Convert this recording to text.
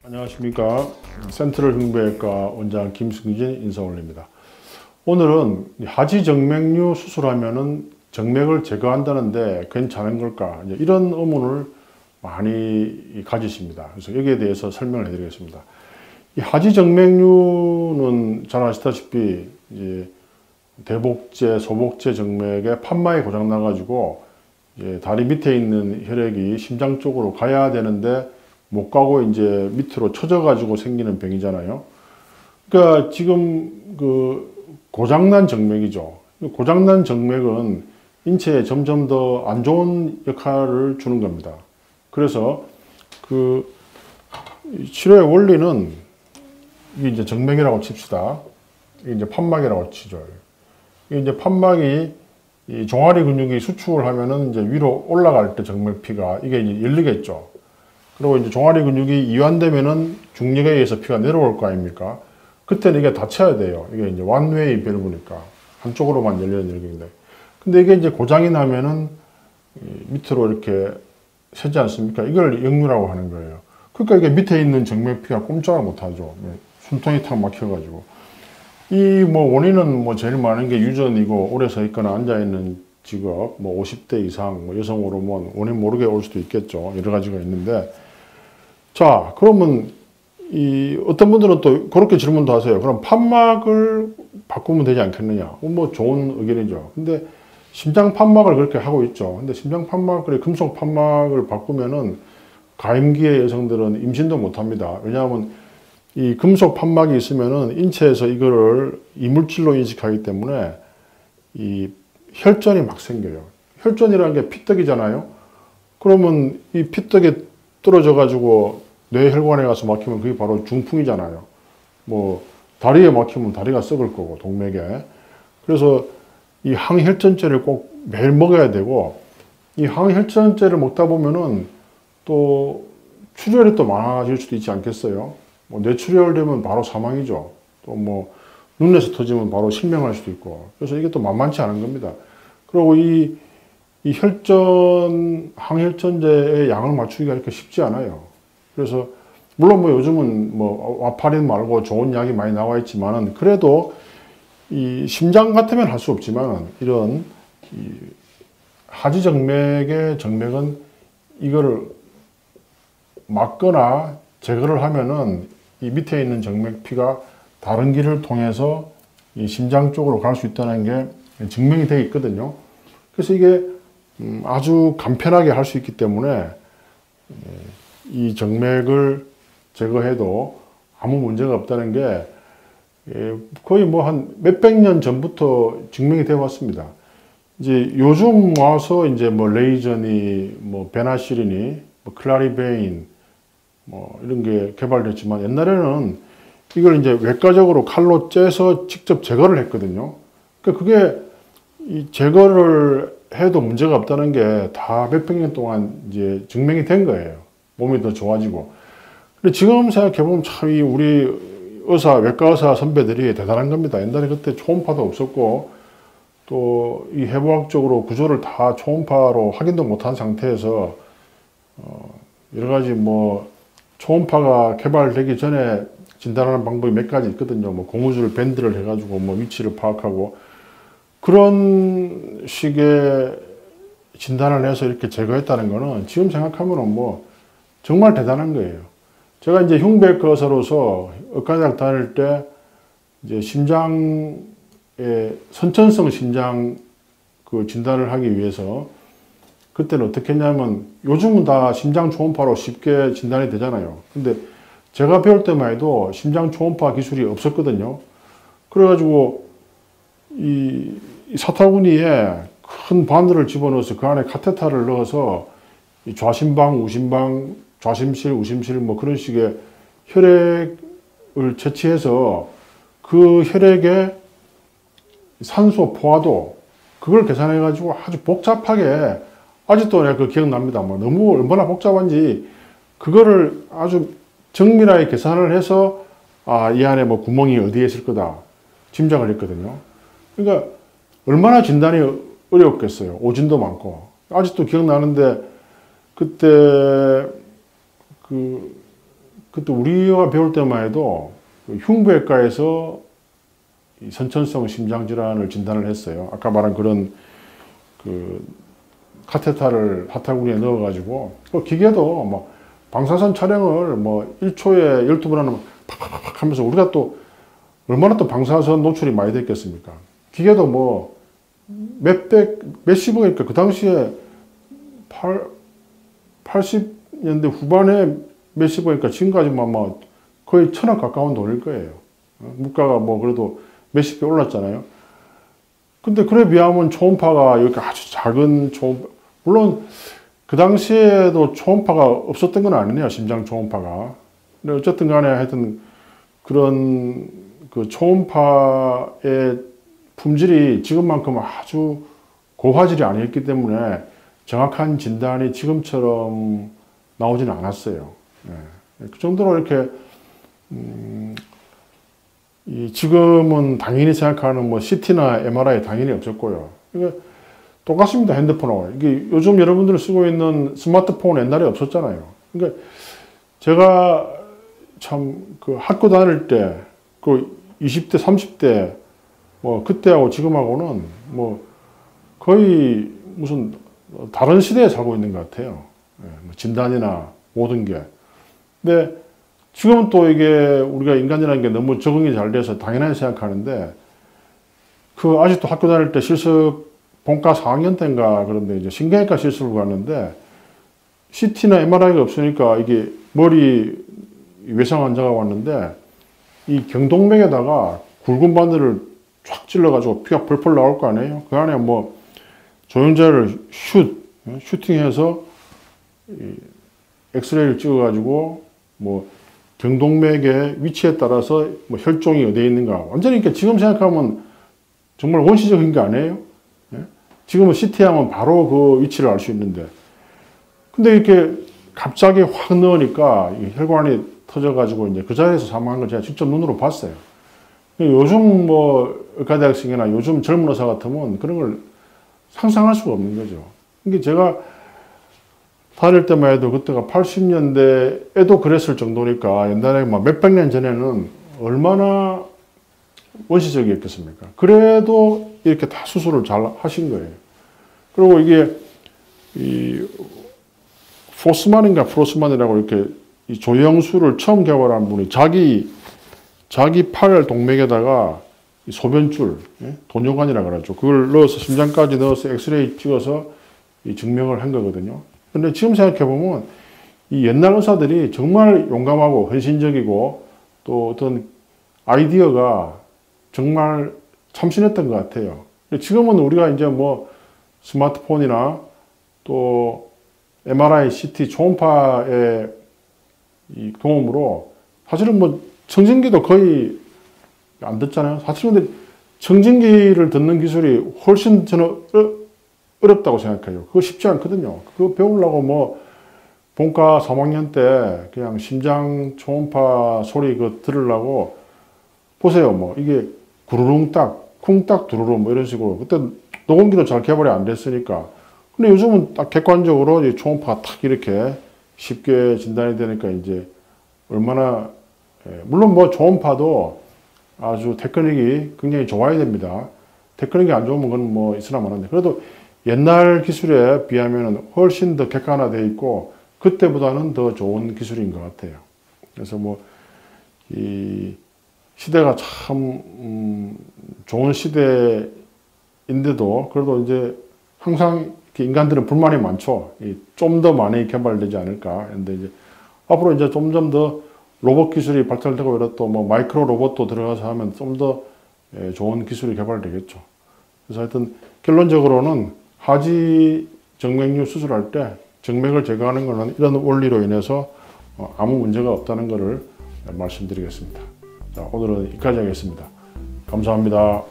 안녕하십니까. 센트럴 흉부외과 원장 김승진 인사 올립니다. 오늘은 하지정맥류 수술하면은 정맥을 제거한다는데 괜찮은 걸까? 이런 의문을 많이 가지십니다. 그래서 여기에 대해서 설명을 해드리겠습니다. 이 하지정맥류는 잘 아시다시피 이제 대복제, 소복제 정맥에 판막이 고장 나가지고 다리 밑에 있는 혈액이 심장 쪽으로 가야 되는데 못 가고 이제 밑으로 쳐져가지고 생기는 병이잖아요. 그러니까 지금 고장난 정맥이죠. 고장난 정맥은 인체에 점점 더 안 좋은 역할을 주는 겁니다. 그래서 치료의 원리는 이게 이제 정맥이라고 칩시다. 이게 이제 판막이라고 치죠. 이게 이제 판막이 이 종아리 근육이 수축을 하면은 이제 위로 올라갈 때 정맥피가 이게 이제 열리겠죠. 그리고 이제 종아리 근육이 이완되면은 중력에 의해서 피가 내려올 거 아닙니까? 그때는 이게 닫혀야 돼요. 이게 이제 완웨이 밸브니까 한쪽으로만 열리는 혈액인데, 근데 이게 이제 고장이 나면은 밑으로 이렇게 새지 않습니까? 이걸 역류라고 하는 거예요. 그러니까 이게 밑에 있는 정맥피가 꼼짝을 못하죠. 숨통이 탁 막혀가지고. 이 원인은 제일 많은 게 유전이고, 오래 서 있거나 앉아 있는 직업, 50대 이상, 여성 호르몬, 원인 모르게 올 수도 있겠죠. 여러 가지가 있는데. 자, 그러면 어떤 분들은 또 그렇게 질문도 하세요. 그럼 판막을 바꾸면 되지 않겠느냐? 좋은 의견이죠. 근데 심장 판막을 그렇게 하고 있죠. 근데 심장 판막, 금속 판막을 바꾸면은 가임기의 여성들은 임신도 못 합니다. 왜냐하면 이 금속 판막이 있으면은 인체에서 이거를 이물질로 인식하기 때문에 이 혈전이 막 생겨요. 혈전이라는 게 피떡이잖아요. 그러면 이 피떡이 떨어져 가지고 뇌혈관에 가서 막히면 그게 바로 중풍이잖아요. 다리에 막히면 다리가 썩을 거고, 동맥에. 그래서 이 항혈전제를 꼭 매일 먹어야 되고, 이 항혈전제를 먹다 보면은 또 출혈이 또 많아질 수도 있지 않겠어요? 뇌출혈 되면 바로 사망이죠. 또 눈에서 터지면 바로 실명할 수도 있고. 그래서 이게 또 만만치 않은 겁니다. 그리고 이 항혈전제의 양을 맞추기가 이렇게 쉽지 않아요. 그래서, 물론 요즘은 와파린 말고 좋은 약이 많이 나와 있지만은, 그래도 이 심장 같으면 할 수 없지만, 이런 하지정맥의 정맥은 이거를 막거나 제거를 하면은 이 밑에 있는 정맥피가 다른 길을 통해서 이 심장 쪽으로 갈 수 있다는 게 증명이 되어 있거든요. 그래서 이게 아주 간편하게 할 수 있기 때문에 이 정맥을 제거해도 아무 문제가 없다는 게 거의 한 몇백 년 전부터 증명이 되어 왔습니다. 이제 요즘 와서 이제 레이저니, 베나시린이, 클라리베인, 이런 게 개발됐지만, 옛날에는 이걸 이제 외과적으로 칼로 째서 직접 제거를 했거든요. 그러니까 그게 이 제거를 해도 문제가 없다는 게 다 몇백 년 동안 이제 증명이 된 거예요. 몸이 더 좋아지고. 근데 지금 생각해보면 참 우리 외과 의사 선배들이 대단한 겁니다. 옛날에 그때 초음파도 없었고, 또 이 해부학적으로 구조를 다 초음파로 확인도 못한 상태에서, 여러 가지 초음파가 개발되기 전에 진단하는 방법이 몇 가지 있거든요. 고무줄 밴드를 해가지고 위치를 파악하고, 그런 식의 진단을 해서 이렇게 제거했다는 거는 지금 생각하면은 정말 대단한 거예요. 제가 이제 흉부외과 의사로서 의과대학 다닐 때 이제 심장의 선천성 심장 진단을 하기 위해서, 그때는 어떻게 했냐면, 요즘은 다 심장 초음파로 쉽게 진단이 되잖아요. 근데 제가 배울 때만 해도 심장 초음파 기술이 없었거든요. 그래가지고 이 사타구니에 큰 바늘을 집어넣어서 그 안에 카테터를 넣어서 좌심방, 우심방, 좌심실, 우심실 그런 식의 혈액을 채취해서 그 혈액의 산소 포화도, 그걸 계산해가지고 아주 복잡하게, 아직도 내가 기억납니다. 너무 얼마나 복잡한지, 그거를 아주 정밀하게 계산을 해서, 이 안에 구멍이 어디에 있을 거다 짐작을 했거든요. 그러니까 얼마나 진단이 어려웠겠어요. 오진도 많고. 아직도 기억나는데, 그때 그때 우리가 배울 때만 해도 그 흉부외과에서 이 선천성 심장질환을 진단을 했어요. 아까 말한 그런 그 카테타를 하탈구니에 넣어가지고 그 기계도 뭐 방사선 촬영을 뭐 1초에 12번 하는 팍팍팍 하면서 우리가 또 얼마나 또 방사선 노출이 많이 됐겠습니까? 기계도 뭐 몇십억이니까 그 당시에 80년대 후반에 몇십억이니까 지금까지만 뭐 거의 1,000억 가까운 돈일 거예요. 물가가 뭐 그래도 몇십 배 올랐잖아요. 근데 그래 비하면 초음파가 이렇게 아주 작은 초음파, 물론 그 당시에도 초음파가 없었던 건 아니네요. 심장 초음파가. 근데 어쨌든 간에 하여튼 그런 그 초음파의 품질이 지금만큼 아주 고화질이 아니었기 때문에 정확한 진단이 지금처럼 나오지는 않았어요. 예. 그 정도로 이렇게 지금은 당연히 생각하는 뭐 CT나 MRI 당연히 없었고요. 이게 똑같습니다. 핸드폰하고. 이게 요즘 여러분들이 쓰고 있는 스마트폰 옛날에 없었잖아요. 그러니까 제가 참 그 학교 다닐 때, 그 20대, 30대, 뭐 그때하고 지금하고는 뭐 거의 무슨 다른 시대에 살고 있는 것 같아요. 뭐 진단이나 모든 게. 근데 지금은 또 이게 우리가 인간이라는 게 너무 적응이 잘 돼서 당연하게 생각하는데, 그 아직도 학교 다닐 때 실습 본과 4학년 때인가 그런데 이제 신경외과 실습을 갔는데 CT나 MRI가 없으니까 이게 머리 외상 환자가 왔는데 이 경동맥에다가 굵은 바늘을 쫙 찔러가지고 피가 펄펄 나올 거 아니에요? 그 안에 뭐 조영자를 슈팅해서 엑스레이를 찍어가지고 뭐 경동맥의 위치에 따라서 뭐 혈종이 어디에 있는가 완전히 이렇게 지금 생각하면 정말 원시적인 게 아니에요? 지금은 CT 하면 바로 그 위치를 알 수 있는데, 근데 이렇게 갑자기 확 넣으니까 혈관이 터져가지고 이제 그 자리에서 사망한 걸 제가 직접 눈으로 봤어요. 요즘 뭐 의과대학생이나 요즘 젊은 의사 같으면 그런 걸 상상할 수가 없는 거죠. 이게 제가 다닐 때만 해도 그때가 80년대에도 그랬을 정도니까 옛날에 막 몇백 년 전에는 얼마나 원시적이었겠습니까? 그래도 이렇게 다 수술을 잘 하신 거예요. 그리고 이게 이 포스만인가 프로스만이라고 이렇게 이 조영수를 처음 개발한 분이 자기 팔 동맥에다가 소변줄, 돈요관이라 그러죠. 그걸 넣어서 심장까지 넣어서 엑스레이 찍어서 이 증명을 한 거거든요. 근데 지금 생각해 보면 이 옛날 의사들이 정말 용감하고 헌신적이고 또 어떤 아이디어가 정말 참신했던 것 같아요. 지금은 우리가 이제 뭐 스마트폰이나 또 MRI, CT, 초음파의 이 도움으로 사실은 뭐 청진기도 거의 안 듣잖아요. 사실 근데 청진기를 듣는 기술이 훨씬 저는 어렵다고 생각해요. 그거 쉽지 않거든요. 그거 배우려고 뭐 본과 3학년 때 그냥 심장 초음파 소리 그거 들으려고 보세요. 뭐 이게 구르릉 딱, 쿵딱 두루릉 뭐 이런 식으로. 그때 녹음기도 잘 개발이 안 됐으니까. 근데 요즘은 딱 객관적으로 이 초음파가 탁 이렇게 쉽게 진단이 되니까 이제 얼마나, 물론 뭐 초음파도 아주 테크닉이 굉장히 좋아야 됩니다. 테크닉이 안 좋으면 그건 뭐 있으나 마나인데 그래도 옛날 기술에 비하면 훨씬 더 객관화되어 있고 그때보다는 더 좋은 기술인 것 같아요. 그래서 뭐 이 시대가 참 좋은 시대인데도 그래도 이제 항상 인간들은 불만이 많죠. 좀 더 많이 개발되지 않을까. 근데 이제 앞으로 이제 점점 더 로봇 기술이 발달되고 이렇다 또 뭐 마이크로 로봇도 들어가서 하면 좀 더 좋은 기술이 개발되겠죠. 그래서 하여튼 결론적으로는 하지 정맥류 수술할 때 정맥을 제거하는 것은 이런 원리로 인해서 아무 문제가 없다는 것을 말씀드리겠습니다. 자, 오늘은 여기까지 하겠습니다. 감사합니다.